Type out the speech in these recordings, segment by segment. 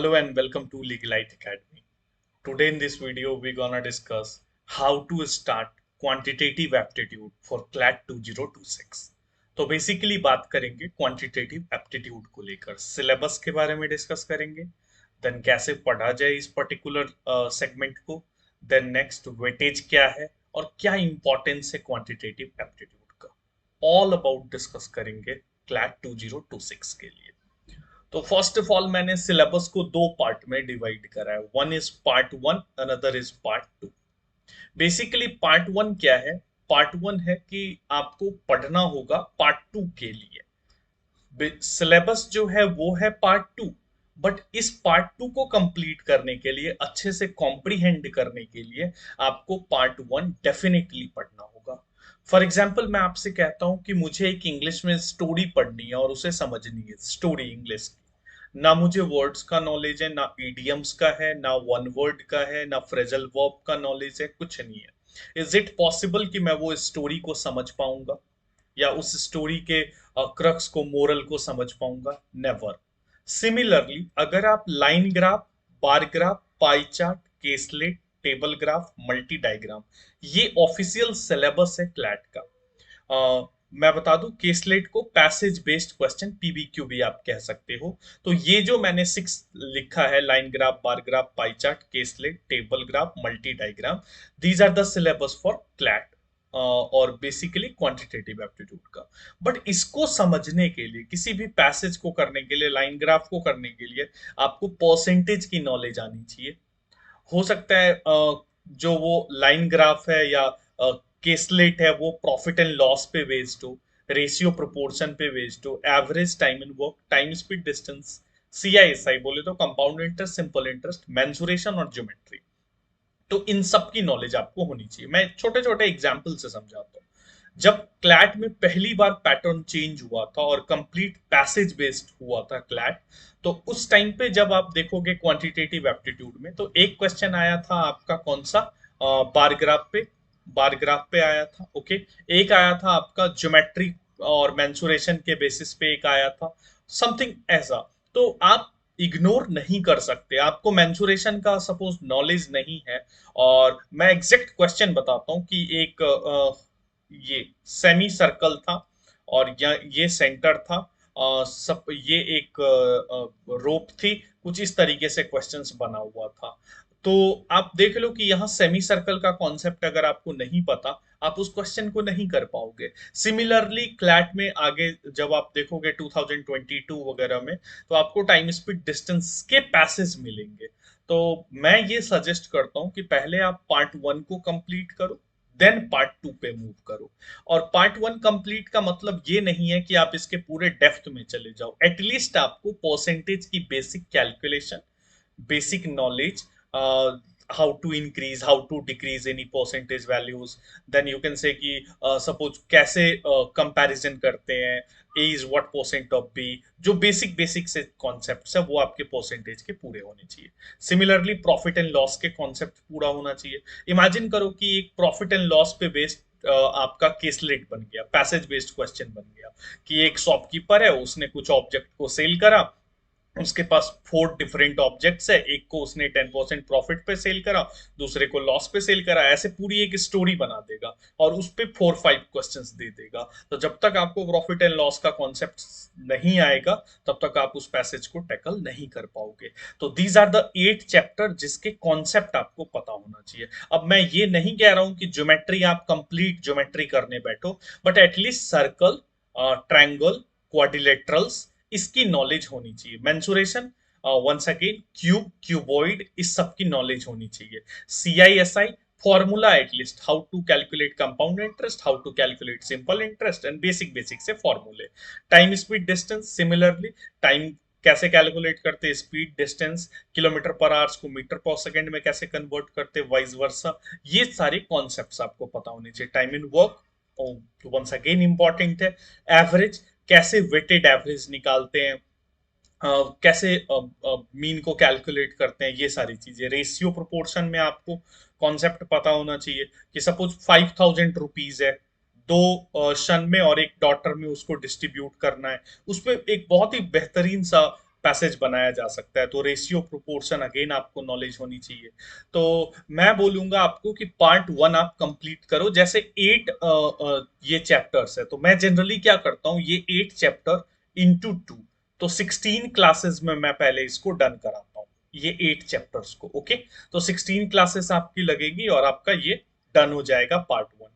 Hello and welcome to Legalite Academy. Today in this video, we're gonna discuss how to start quantitative aptitude for CLAT 2026. तो basically बात करेंगे quantitative aptitude को लेकर syllabus के बारे में डिस्कस करेंगे, देन कैसे पढ़ा जाए इस पर्टिकुलर सेगमेंट को, देन नेक्स्ट वेटेज क्या है और क्या इंपॉर्टेंस है क्वांटिटेटिव एप्टीट्यूड का, ऑल अबाउट डिस्कस करेंगे क्लैट 2026 के लिए। तो फर्स्ट ऑफ ऑल मैंने सिलेबस को दो पार्ट में डिवाइड करा है, one is part one, another is part two. Basically part one क्या है? पार्ट वन है कि आपको पढ़ना होगा पार्ट टू के लिए। सिलेबस जो है वो है पार्ट टू, बट इस पार्ट टू को कंप्लीट करने के लिए, अच्छे से कॉम्प्रिहेंड करने के लिए आपको पार्ट वन डेफिनेटली पढ़ना होगा। फॉर एग्जाम्पल मैं आपसे कहता हूं कि मुझे एक इंग्लिश में स्टोरी पढ़नी है और उसे समझनी है, स्टोरी इंग्लिश की। ना मुझे वर्ड्स का नॉलेज है, ना इडियम्स का है, ना वन वर्ड का है, ना फ्रेजल वर्ब का नॉलेज है, कुछ नहीं है। इज इट पॉसिबल कि मैं वो स्टोरी को समझ पाऊंगा या उस स्टोरी के क्रक्स को, मोरल को समझ पाऊंगा? नेवर। सिमिलरली अगर आप line graph, bar graph, pie chart, caselet, table graph, multi diagram, ये ऑफिशियल सिलेबस है क्लैट का। मैं बता दूं, केसलेट को पैसेज बेस्ड क्वेश्चन, पीबीक्यू भी आप कह सकते हो। तो ये जो मैंने 6 लिखा है, line graph, bar graph, pie chart, caselet, table graph, multi diagram, these are the syllabus for CLAT और बेसिकली क्वांटिटेटिव एप्टीट्यूड का। बट इसको समझने के लिए, किसी भी पैसेज को करने के लिए, लाइन ग्राफ को करने के लिए आपको परसेंटेज की नॉलेज आनी चाहिए। हो सकता है जो वो लाइन ग्राफ है या केसलेट है वो प्रॉफिट एंड लॉस पे बेस्ड हो, रेशियो प्रोपोर्शन पे बेस्ड हो, एवरेज टाइम इन work, time speed distance, CI SI बोले तो compound interest, simple interest, mensuration और ज्योमेट्री। तो इन सब की नॉलेज आपको होनी चाहिए। मैं छोटे छोटे एग्जाम्पल से समझाता हूँ। जब क्लैट में पहली बार पैटर्न चेंज हुआ था और कंप्लीट पैसेज बेस्ड हुआ था क्लैट, तो उस टाइम पे जब आप देखोगे क्वांटिटेटिव एप्टीट्यूड में, तो एक क्वेश्चन आया था आपका कौन सा? बार ग्राफ पे, बार ग्राफ पे आया था। ओके, एक आया था आपका ज्योमेट्री और मेंसुरेशन के बेसिस पे एक आया था, समथिंग ऐसा। तो आप इग्नोर नहीं कर सकते, आपको मेंसुरेशन का सपोज नॉलेज नहीं है और मैं एग्जैक्ट क्वेश्चन बताता हूँ कि एक ये सेमी सर्कल था और ये सेंटर था, सब ये एक रोप थी, कुछ इस तरीके से क्वेश्चंस बना हुआ था। तो आप देख लो कि यहाँ सेमी सर्कल का कॉन्सेप्ट अगर आपको नहीं पता, आप उस क्वेश्चन को नहीं कर पाओगे। सिमिलरली क्लैट में आगे जब आप देखोगे 2022 वगैरह में, तो आपको टाइम स्पीड डिस्टेंस के पैसेज मिलेंगे। तो मैं ये सजेस्ट करता हूँ कि पहले आप पार्ट वन को कंप्लीट करो, देन पार्ट टू पे मूव करो। और पार्ट वन कंप्लीट का मतलब ये नहीं है कि आप इसके पूरे डेप्थ में चले जाओ, एटलीस्ट आपको परसेंटेज की basic calculation, basic knowledge, how to increase, how to decrease any percentage values, then you can say कि suppose कैसे comparison करते हैं, a is what percent of b, जो बेसिक बेसिक से कॉन्सेप्ट है वो आपके परसेंटेज के पूरे होने चाहिए। सिमिलरली प्रॉफिट एंड लॉस के कॉन्सेप्ट पूरा होना चाहिए। इमेजिन करो कि एक प्रॉफिट एंड लॉस पे बेस्ड आपका केसलेट बन गया, पैसेज बेस्ड क्वेश्चन बन गया कि एक शॉपकीपर है, उसने कुछ ऑब्जेक्ट को सेल करा, उसके पास 4 डिफरेंट ऑब्जेक्ट्स है, एक को उसने 10% प्रॉफिट पे सेल करा, दूसरे को लॉस पे सेल करा, ऐसे पूरी एक स्टोरी बना देगा और उस पे 4-5 क्वेश्चंस दे देगा। तो जब तक आपको प्रॉफिट एंड लॉस का कॉन्सेप्ट नहीं आएगा, तब तक आप उस पैसेज को टैकल नहीं कर पाओगे। तो दीज आर द 8 चैप्टर जिसके कॉन्सेप्ट आपको पता होना चाहिए। अब मैं ये नहीं कह रहा हूं कि ज्योमेट्री आप कंप्लीट ज्योमेट्री करने बैठो, but at least circle, triangle, quadrilaterals, इसकी नॉलेज होनी चाहिए। Mensuration, once again cube, cuboid, इस सब की नॉलेज होनी चाहिए। CI SI formula, at least how to calculate compound interest, how to calculate simple interest and basic basic से फॉर्मूले। Time speed distance, similarly time कैसे कैलकुलेट करते, speed distance, kilometre per hours को मीटर पर सेकंड में कैसे convert करते, vice versa, ये सारे कॉन्सेप्ट्स आपको पता होने चाहिए। टाइम इन वर्क वंस अगेन इंपॉर्टेंट है। एवरेज, कैसे वेटेड एवरेज निकालते हैं, कैसे मीन को कैलकुलेट करते हैं, ये सारी चीजें। रेशियो प्रोपोर्शन में आपको कॉन्सेप्ट पता होना चाहिए कि सपोज 5,000 रुपीज है, दो सन में और एक डॉटर में उसको डिस्ट्रीब्यूट करना है, उसमें एक बहुत ही बेहतरीन सा पैसेज बनाया जा सकता है। तो रेशियो प्रोपोर्शन अगेन आपको नॉलेज होनी चाहिए। तो मैं बोलूंगा आपको कि पार्ट वन आप कंप्लीट करो। जैसे 8 ये चैप्टर्स है, तो मैं जनरली क्या करता हूँ, ये 8 चैप्टर इंटू 2, तो 16 क्लासेस में मैं पहले इसको डन कराता हूँ, ये 8 चैप्टर्स को। ओके, तो 16 क्लासेस आपकी लगेगी और आपका ये डन हो जाएगा पार्ट वन।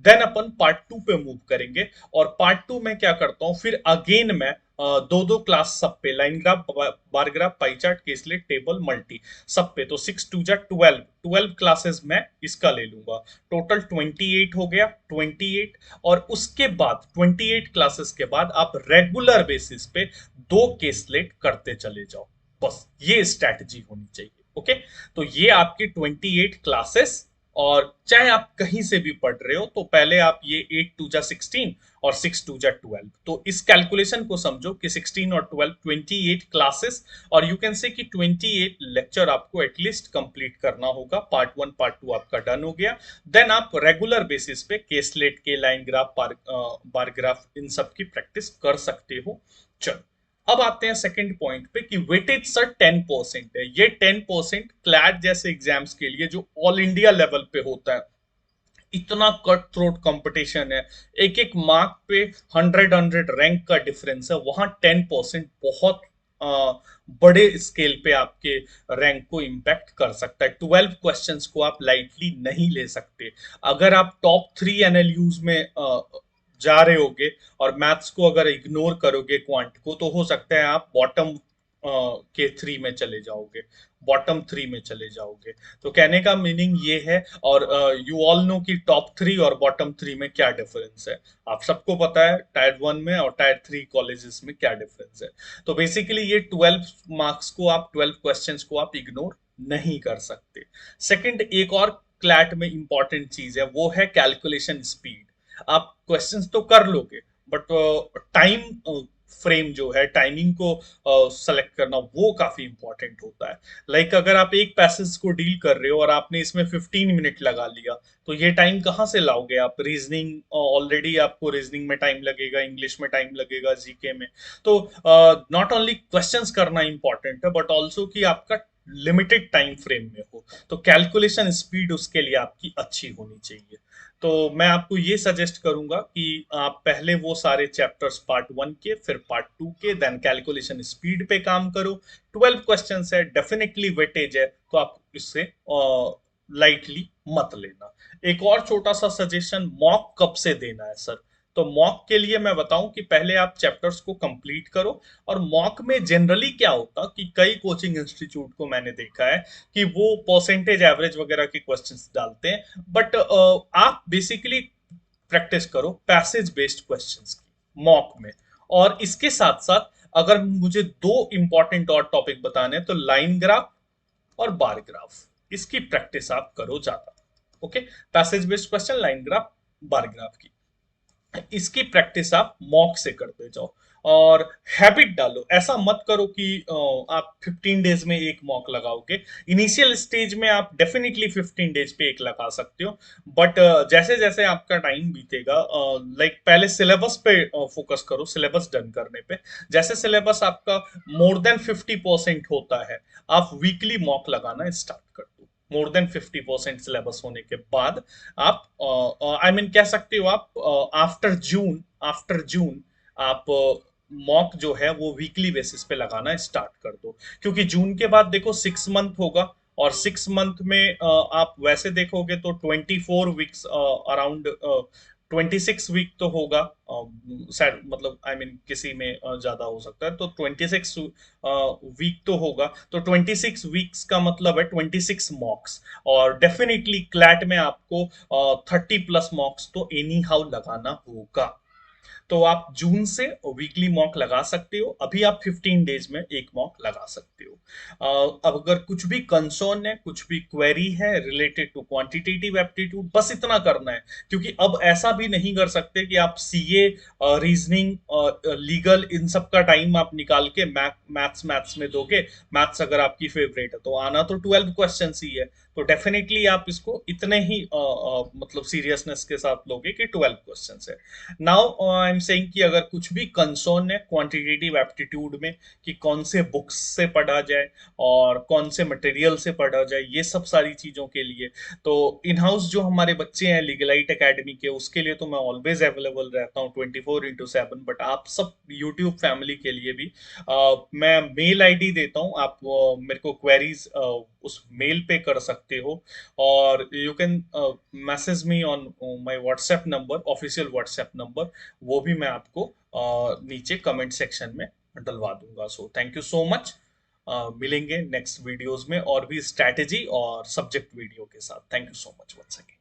देन अपन पार्ट टू पे मूव करेंगे, और पार्ट टू में क्या करता हूँ, फिर अगेन मैं दो दो क्लास सब पे, line graph, bar graph, pie chart, caselet, table, multi, सब पे, तो 6 टू जा 12, 12 क्लासेस मैं इसका ले लूंगा। टोटल 28 हो गया, 28। और उसके बाद 28 क्लासेस के बाद आप रेगुलर बेसिस पे दो केसलेट करते चले जाओ। बस ये स्ट्रैटेजी होनी चाहिए। ओके, तो ये आपकी 28 क्लासेस, और चाहे आप कहीं से भी पढ़ रहे हो, तो पहले आप ये 8 टू जा 16 और 6 टू जा 12, तो इस कैलकुलेशन को समझो कि 16 और 12 28 क्लासेस, और यू कैन से कि 28 लेक्चर आपको एटलीस्ट कंप्लीट करना होगा। पार्ट वन पार्ट टू आपका डन हो गया। देन आप रेगुलर बेसिस पे केसलेट के, लाइन ग्राफ, बार ग्राफ, इन सब की प्रैक्टिस कर सकते हो। चलो, अब आते हैं सेकंड पॉइंट पे कि वेटेज सर 10% है। ये 10% क्लैट जैसे एग्जाम्स के लिए जो ऑल इंडिया लेवल पे होता है, इतना कट थ्रोट कंपटीशन है, एक एक मार्क पे 100 रैंक का डिफरेंस है, वहां 10% बहुत बड़े स्केल पे आपके रैंक को इम्पैक्ट कर सकता है। 12 क्वेश्चंस को आप लाइटली नहीं ले सकते। अगर आप टॉप 3 एनएलयूज में जा रहे होगे और मैथ्स को अगर इग्नोर करोगे, क्वांट को, तो हो सकता है आप बॉटम के 3 में चले जाओगे, बॉटम 3 में चले जाओगे। तो कहने का मीनिंग ये है, और यू ऑल नो कि टॉप 3 और बॉटम 3 में क्या डिफरेंस है। आप सबको पता है टायर 1 में और टायर 3 कॉलेजेस में क्या डिफरेंस है। तो बेसिकली ये 12 मार्क्स को आप, 12 क्वेश्चंस को आप इग्नोर नहीं कर सकते। सेकंड, एक और क्लैट में इंपॉर्टेंट चीज है, वो है कैलकुलेशन स्पीड। आप क्वेश्चंस तो कर लोगे, बट टाइम फ्रेम जो है, टाइमिंग को सेलेक्ट करना, वो काफी इंपॉर्टेंट होता है। लाइक अगर आप एक पैसेज को डील कर रहे हो और आपने इसमें 15 मिनट लगा लिया, तो ये टाइम कहाँ से लाओगे आप? रीजनिंग, ऑलरेडी आपको रीजनिंग में टाइम लगेगा, इंग्लिश में टाइम लगेगा, जीके में। तो नॉट ओनली क्वेश्चंस करना इंपॉर्टेंट है, बट ऑल्सो कि आपका लिमिटेड टाइम फ्रेम में हो, तो कैलकुलेशन स्पीड उसके लिए आपकी अच्छी होनी चाहिए। तो मैं आपको ये सजेस्ट करूंगा कि आप पहले वो सारे चैप्टर्स पार्ट वन के, फिर पार्ट टू के, देन कैलकुलेशन स्पीड पे काम करो। 12 क्वेश्चन है, डेफिनेटली वेटेज है, तो आप इससे लाइटली मत लेना। एक और छोटा सा सजेशन, मॉक कब से देना है सर? तो मॉक के लिए मैं बताऊं कि पहले आप चैप्टर्स को कंप्लीट करो। और मॉक में जनरली क्या होता कि कई कोचिंग इंस्टीट्यूट को मैंने देखा है कि वो परसेंटेज एवरेज वगैरह के क्वेश्चंस डालते हैं, बट आप बेसिकली प्रैक्टिस करो पैसेज बेस्ड क्वेश्चंस की मॉक में। और इसके साथ साथ अगर मुझे दो इंपॉर्टेंट और टॉपिक बताने हैं, तो लाइन ग्राफ और बार ग्राफ, इसकी प्रैक्टिस आप करो ज्यादा। Okay, passage based question, line graph, bar graph की, इसकी प्रैक्टिस आप मॉक से करते जाओ। और हैबिट डालो, ऐसा मत करो कि आप 15 डेज में एक मॉक लगाओगे। इनिशियल स्टेज में आप डेफिनेटली 15 डेज पे एक लगा सकते हो, बट जैसे जैसे आपका टाइम बीतेगा, लाइक पहले सिलेबस पे फोकस करो, सिलेबस डन करने पे। जैसे सिलेबस आपका मोर देन 50% होता है, आप वीकली मॉक लगाना स्टार्ट कर दो। मोर देन 50% सिलेबस होने के बाद आप, आई मीन कह सकते हो आप, आफ्टर जून आप मॉक जो है वो वीकली बेसिस पे लगाना स्टार्ट कर दो। क्योंकि जून के बाद देखो 6 मंथ होगा, और 6 मंथ में आप वैसे देखोगे तो 24 वीक्स अराउंड, 26 वीक तो होगा, शायद, मतलब आई मीन किसी में ज्यादा हो सकता है, तो 26 वीक तो होगा। तो 26 वीक्स का मतलब है 26 मॉक्स। और डेफिनेटली क्लैट में आपको 30+ मॉक्स तो एनी हाउ लगाना होगा। तो आप जून से वीकली मॉक लगा सकते हो। अभी आप 15 डेज में एक मॉक लगा सकते हो। अब अगर कुछ भी कंसर्न है, कुछ भी क्वेरी है रिलेटेड टू क्वांटिटेटिव एप्टीट्यूड, बस इतना करना है। क्योंकि अब ऐसा भी नहीं कर सकते कि आप सीए, रीजनिंग, लीगल, इन सब का टाइम आप निकाल के मैथ्स में दोगे। मैथ्स अगर आपकी फेवरेट है, तो आना तो 12 क्वेश्चन ही है, तो डेफिनेटली आप इसको इतने ही मतलब सीरियसनेस के साथ लोगे कि 12 क्वेश्चन है। नाउ आई एम सेइंग कि अगर कुछ भी कंसर्न है क्वांटिटेटिव एप्टीट्यूड में कि कौन से बुक्स से पढ़ा जाए और कौन से मटेरियल से पढ़ा जाए, ये सब सारी चीजों के लिए तो इन हाउस जो हमारे बच्चे हैं लीगलाइट एकेडमी के, उसके लिए तो मैं ऑलवेज अवेलेबल रहता हूँ 24/7। बट आप सब यूट्यूब फैमिली के लिए भी मैं मेल आईडी देता हूँ, आप मेरे को क्वेरीज उस मेल पे कर सकते हो, और you can message me on my WhatsApp number, official WhatsApp number, वो भी मैं आपको नीचे कमेंट सेक्शन में डलवा दूंगा। So thank you so much. मिलेंगे नेक्स्ट वीडियोस में और भी स्ट्रैटेजी और सब्जेक्ट वीडियो के साथ। Thank you so much once again.